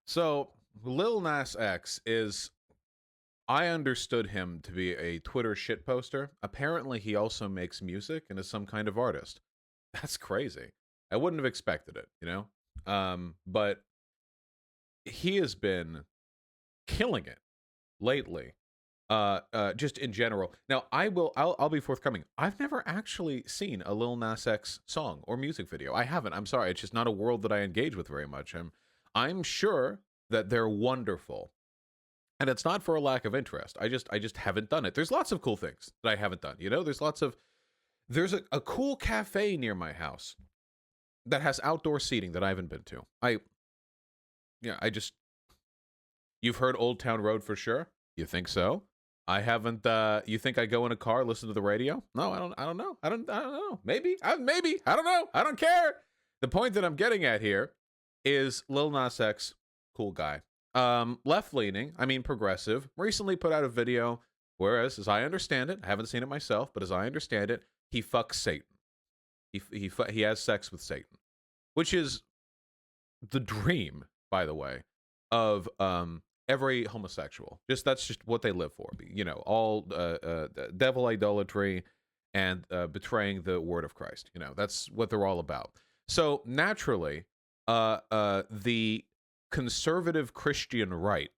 So, Lil Nas X is, I understood him to be a Twitter shitposter. Apparently, he also makes music and is some kind of artist. That's crazy. I wouldn't have expected it, you know? But he has been killing it lately. Just in general. Now, I'll be forthcoming. I've never actually seen a Lil Nas X song or music video. I haven't. I'm sorry. It's just not a world that I engage with very much. I'm sure that they're wonderful. And it's not for a lack of interest. I just haven't done it. There's lots of cool things that I haven't done. You know, there's a cool cafe near my house that has outdoor seating that I haven't been to. You've heard Old Town Road for sure? You think so? I haven't. You think I go in a car, listen to the radio? No, I don't. I don't know. I don't know. Maybe. Maybe. I don't know. I don't care. The point that I'm getting at here is Lil Nas X, cool guy. Left leaning. I mean progressive. Recently put out a video. Whereas, as I understand it, I haven't seen it myself, but as I understand it, he fucks Satan. He has sex with Satan, which is the dream, by the way, of every homosexual. That's just what they live for. You know, all devil idolatry and betraying the word of Christ. You know, that's what they're all about. So naturally, the conservative Christian right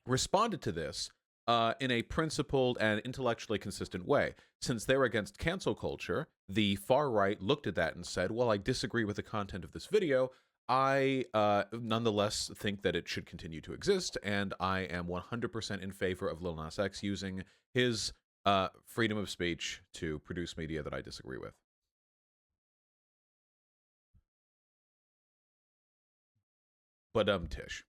responded to this in a principled and intellectually consistent way. Since they're against cancel culture, the far right looked at that and said, well, I disagree with the content of this video. I nonetheless think that it should continue to exist, and I am 100% in favor of Lil Nas X using his freedom of speech to produce media that I disagree with. But Tish.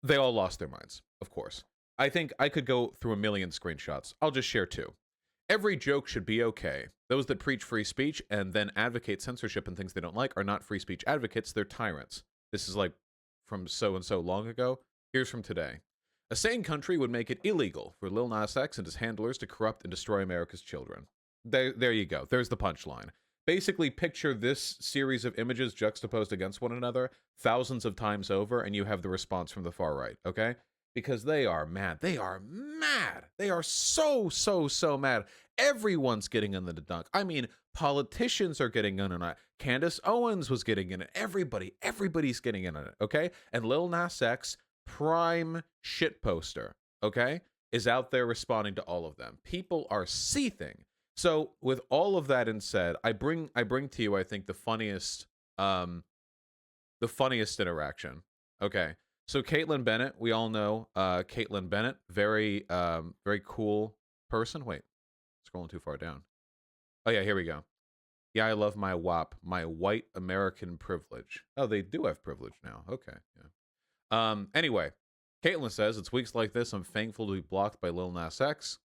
They all lost their minds, of course. I think I could go through a million screenshots. I'll just share two. Every joke should be okay. Those that preach free speech and then advocate censorship and things they don't like are not free speech advocates, they're tyrants. This is like from so and so long ago. Here's from today. A sane country would make it illegal for Lil Nas X and his handlers to corrupt and destroy America's children. There you go. There's the punchline. Basically, picture this series of images juxtaposed against one another thousands of times over, and you have the response from the far right, okay? Because they are mad. They are mad. They are so mad. Everyone's getting in the dunk. I mean, politicians are getting in on it. Candace Owens was getting in it. Everybody's getting in on it, okay? And Lil Nas X, prime shit poster, okay, is out there responding to all of them. People are seething. So with all of that in said, I bring to you, I think, the funniest interaction. Okay. So Kaitlyn Bennett, we all know Kaitlyn Bennett, very cool person. Wait, scrolling too far down. Oh yeah, here we go. Yeah, I love my WAP, my white American privilege. Oh, they do have privilege now. Okay, yeah. Anyway, Kaitlyn says, it's weeks like this I'm thankful to be blocked by Lil Nas X.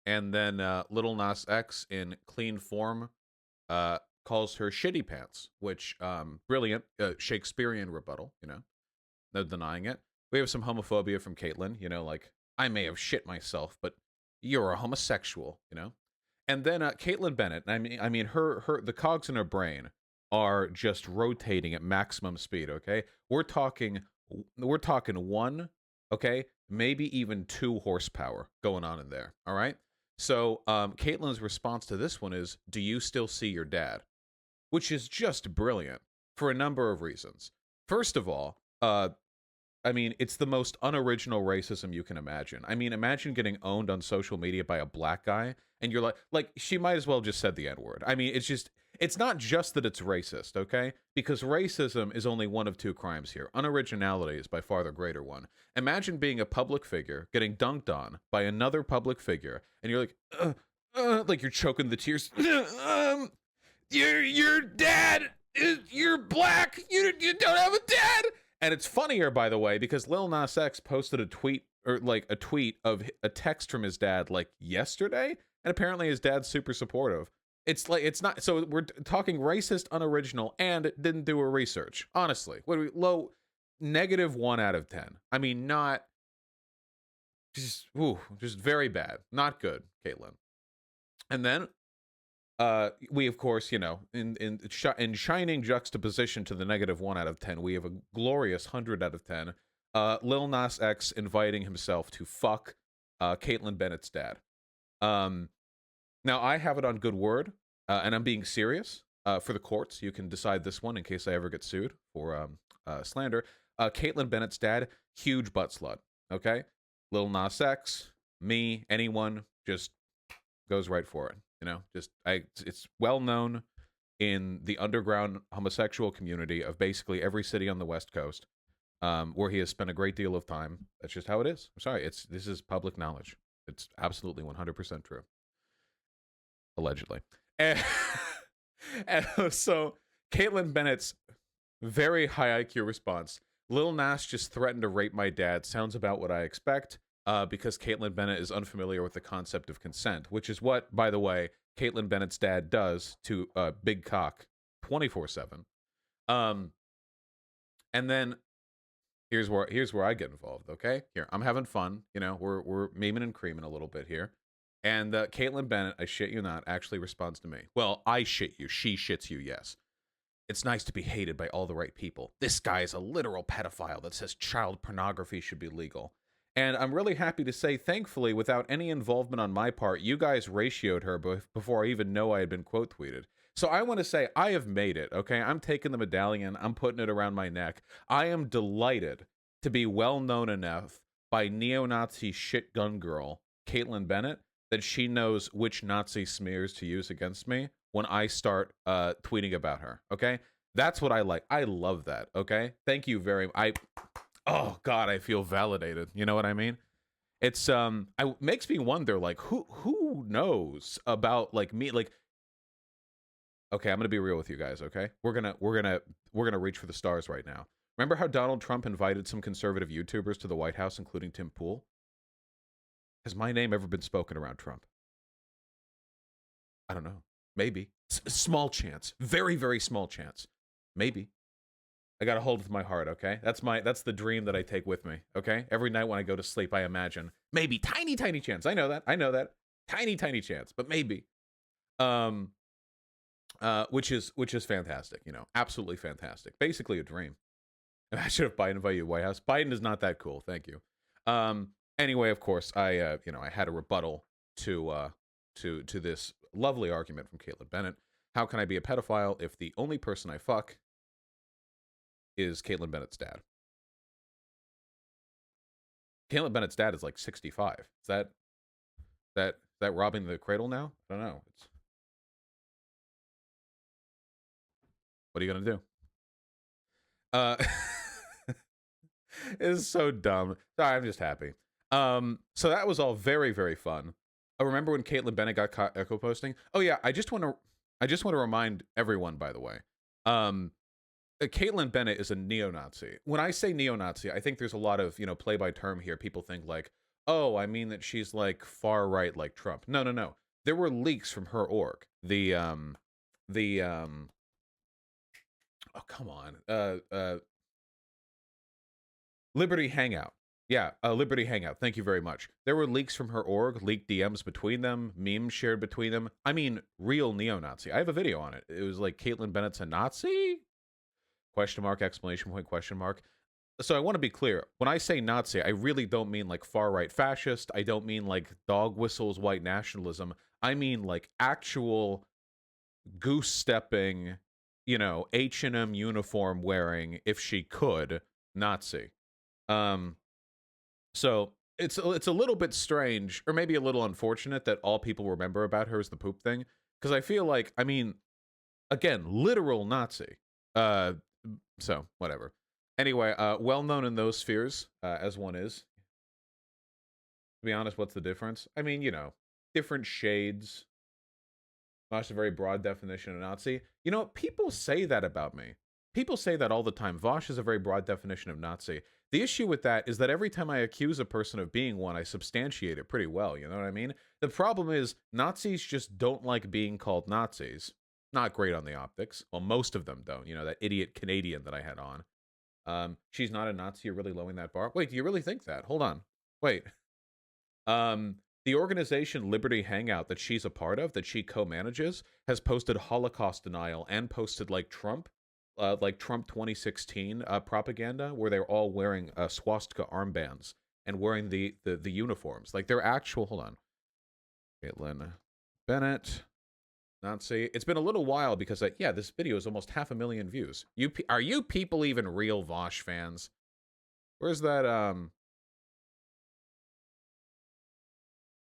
And then Lil Nas X in clean form calls her shitty pants, which brilliant Shakespearean rebuttal, you know, no denying it. We have some homophobia from Kaitlyn, you know, like I may have shit myself, but you're a homosexual, you know. And then Kaitlyn Bennett, I mean her the cogs in her brain are just rotating at maximum speed. Okay, we're talking one, okay, maybe even 2 horsepower going on in there. All right. So Kaitlyn's response to this one is, do you still see your dad? Which is just brilliant for a number of reasons. First of all, I mean, it's the most unoriginal racism you can imagine. I mean, imagine getting owned on social media by a black guy, and you're like she might as well just said the N-word. I mean, it's not just that it's racist, okay? Because racism is only one of 2 crimes here. Unoriginality is by far the greater one. Imagine being a public figure, getting dunked on by another public figure, and you're like you're choking the tears. Your dad, you're black. You don't have a dad. And it's funnier, by the way, because Lil Nas X posted a tweet of a text from his dad like yesterday, and apparently his dad's super supportive. It's like, it's not, so we're talking racist, unoriginal, and didn't do a research. Honestly, what are we, low, -1 out of 10. I mean, not, just very bad. Not good, Kaitlyn. And then We of course, you know, in shining juxtaposition to the -1 out of 10, we have a glorious 100 out of 10. Lil Nas X inviting himself to fuck Kaitlyn Bennett's dad. Um, Now I have it on good word, and I'm being serious. For the courts, you can decide this one in case I ever get sued for slander. Kaitlyn Bennett's dad, huge butt slut. Okay, Lil Nas X, me, anyone, just goes right for it. You know, it's well known in the underground homosexual community of basically every city on the West Coast, where he has spent a great deal of time. That's just how it is. I'm sorry, this is public knowledge. It's absolutely 100% true, allegedly. And, and so Kaitlyn Bennett's very high IQ response. Lil Nas just threatened to rape my dad. Sounds about what I expect. Because Kaitlyn Bennett is unfamiliar with the concept of consent, which is what, by the way, Kaitlyn Bennett's dad does to Big Cock 24/7. And then here's where I get involved. Okay, here I'm having fun. You know, we're memeing and creaming a little bit here, and Kaitlyn Bennett, I shit you not, actually responds to me. Well, I shit you. She shits you. Yes. It's nice to be hated by all the right people. This guy is a literal pedophile that says child pornography should be legal. And I'm really happy to say, thankfully, without any involvement on my part, you guys ratioed her before I even know I had been quote tweeted. So I want to say I have made it, okay? I'm taking the medallion. I'm putting it around my neck. I am delighted to be well known enough by neo-Nazi shit gun girl, Kaitlyn Bennett, that she knows which Nazi smears to use against me when I start tweeting about her, okay? That's what I like. I love that, okay? Thank you very much. Oh God, I feel validated. You know what I mean? It's it makes me wonder, like, who knows about like me? Like, okay, I'm gonna be real with you guys. Okay, we're gonna reach for the stars right now. Remember how Donald Trump invited some conservative YouTubers to the White House, including Tim Pool? Has my name ever been spoken around Trump? I don't know. Maybe. Small chance. Very, very small chance. Maybe. I gotta hold with my heart, okay? That's the dream that I take with me, okay? Every night when I go to sleep, I imagine maybe tiny, tiny chance. I know that. Tiny, tiny chance, but maybe. Which is fantastic, you know, absolutely fantastic. Basically a dream. Imagine if Biden invited you to the White House. Biden is not that cool. Thank you. Anyway, of course, I had a rebuttal to this lovely argument from Kaitlyn Bennett. How can I be a pedophile if the only person I fuck is Kaitlyn Bennett's dad? Kaitlyn Bennett's dad is like 65. Is that robbing the cradle now? I don't know. What are you gonna do? It's so dumb. Sorry, I'm just happy. So that was all very, very fun. I remember when Kaitlyn Bennett got caught echo posting. Oh yeah, I just want to remind everyone, by the way. Kaitlyn Bennett is a neo-Nazi. When I say neo-Nazi, I think there's a lot of, play by term here. People think like, oh, I mean that she's like far right like Trump. No. There were leaks from her org. Oh, come on. Liberty Hangout. Yeah, Liberty Hangout. Thank you very much. There were leaks from her org, leaked DMs between them, memes shared between them. I mean, real neo-Nazi. I have a video on it. It was like, Kaitlyn Bennett's a Nazi? Question mark, exclamation point, question mark. So I want to be clear. When I say Nazi, I really don't mean like far-right fascist. I don't mean like dog whistles white nationalism. I mean like actual goose-stepping, H&M uniform wearing, if she could, Nazi. So it's a little bit strange, or maybe a little unfortunate, that all people remember about her is the poop thing. Because I feel like, I mean, again, literal Nazi. So whatever. Anyway, well known in those spheres, as one is. To be honest, what's the difference? I mean, different shades. That's a very broad definition of Nazi. People say that about me. People say that all the time. Vosh is a very broad definition of Nazi. The issue with that is that every time I accuse a person of being one, I substantiate it pretty well. You know what I mean? The problem is Nazis just don't like being called Nazis. Not great on the optics. Well, most of them don't. That idiot Canadian that I had on. She's not a Nazi. You're really lowering that bar. Wait, do you really think that? Hold on. Wait. The organization Liberty Hangout that she's a part of, that she co-manages, has posted Holocaust denial and posted like Trump 2016 propaganda, where they're all wearing swastika armbands and wearing the uniforms. Like they're actual. Hold on, Kaitlyn Bennett. Nazi. It's been a little while because, yeah, this video is almost 500,000 views. Are you people even real Vosh fans? Where's that?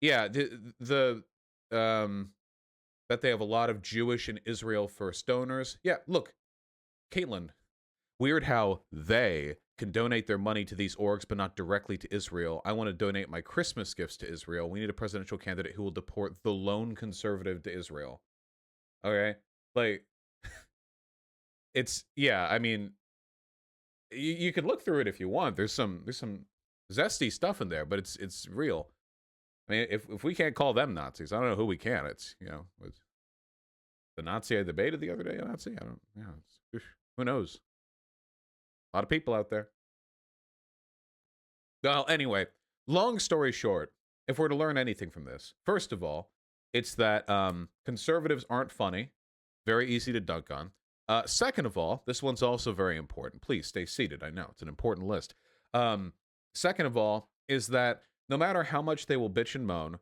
Yeah, that they have a lot of Jewish and Israel first donors. Yeah, look, Kaitlyn. Weird how they can donate their money to these orgs, but not directly to Israel. I want to donate my Christmas gifts to Israel. We need a presidential candidate who will deport the lone conservative to Israel. Okay, like it's, yeah. I mean, you can look through it if you want. There's some zesty stuff in there, but it's real. I mean, if we can't call them Nazis, I don't know who we can. It's, you know, it's the Nazi I debated the other day. A Nazi, I don't. Yeah, who knows? A lot of people out there. Well, anyway, long story short, if we're to learn anything from this, first of all, it's that conservatives aren't funny, very easy to dunk on. Second of all, this one's also very important. Please stay seated. I know it's an important list. Second of all, is that no matter how much they will bitch and moan,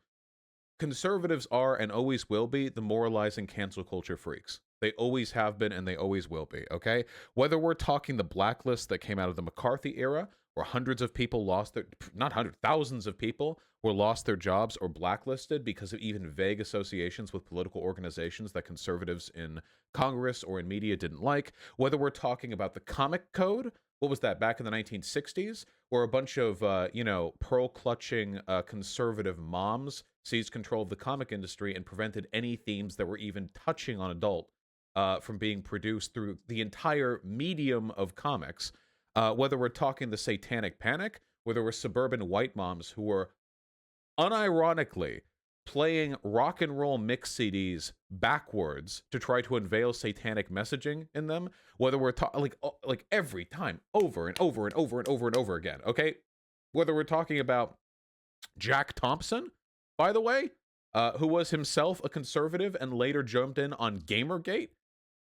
conservatives are and always will be the moralizing cancel culture freaks. They always have been and they always will be, okay? Whether we're talking the blacklist that came out of the McCarthy era, where hundreds of people lost their, not hundreds, thousands of people were lost their jobs or blacklisted because of even vague associations with political organizations that conservatives in Congress or in media didn't like. Whether we're talking about the comic code, what was that, back in the 1960s, where a bunch of, pearl-clutching conservative moms seized control of the comic industry and prevented any themes that were even touching on adult from being produced through the entire medium of comics. Whether we're talking the Satanic Panic, where there were suburban white moms who were unironically playing rock and roll mix CDs backwards to try to unveil satanic messaging in them, whether we're talking like every time, over and over and over and over and over again, okay? Whether we're talking about Jack Thompson, by the way, who was himself a conservative and later jumped in on Gamergate.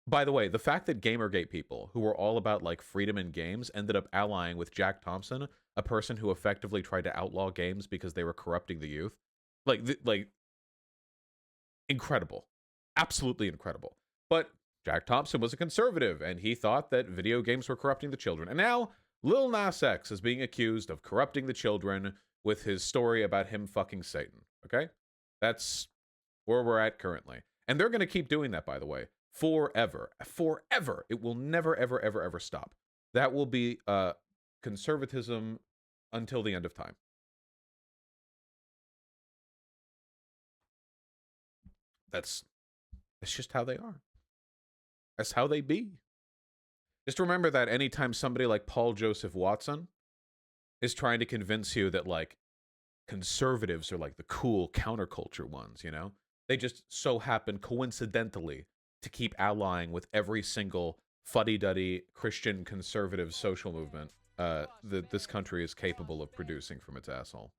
By the way, the fact that Gamergate people, who were all about like freedom in games, ended up allying with Jack Thompson, a person who effectively tried to outlaw games because they were corrupting the youth, like incredible, absolutely incredible. But Jack Thompson was a conservative, and he thought that video games were corrupting the children. And now Lil Nas X is being accused of corrupting the children with his story about him fucking Satan. Okay, that's where we're at currently, and they're going to keep doing that, by the way. Forever. It will never, ever, ever, ever stop. That will be conservatism until the end of time. That's just how they are. That's how they be. Just remember that anytime somebody like Paul Joseph Watson is trying to convince you that, like, conservatives are like the cool counterculture ones, you know? They just so happen coincidentally to keep allying with every single fuddy-duddy Christian conservative social movement that this country is capable of producing from its asshole.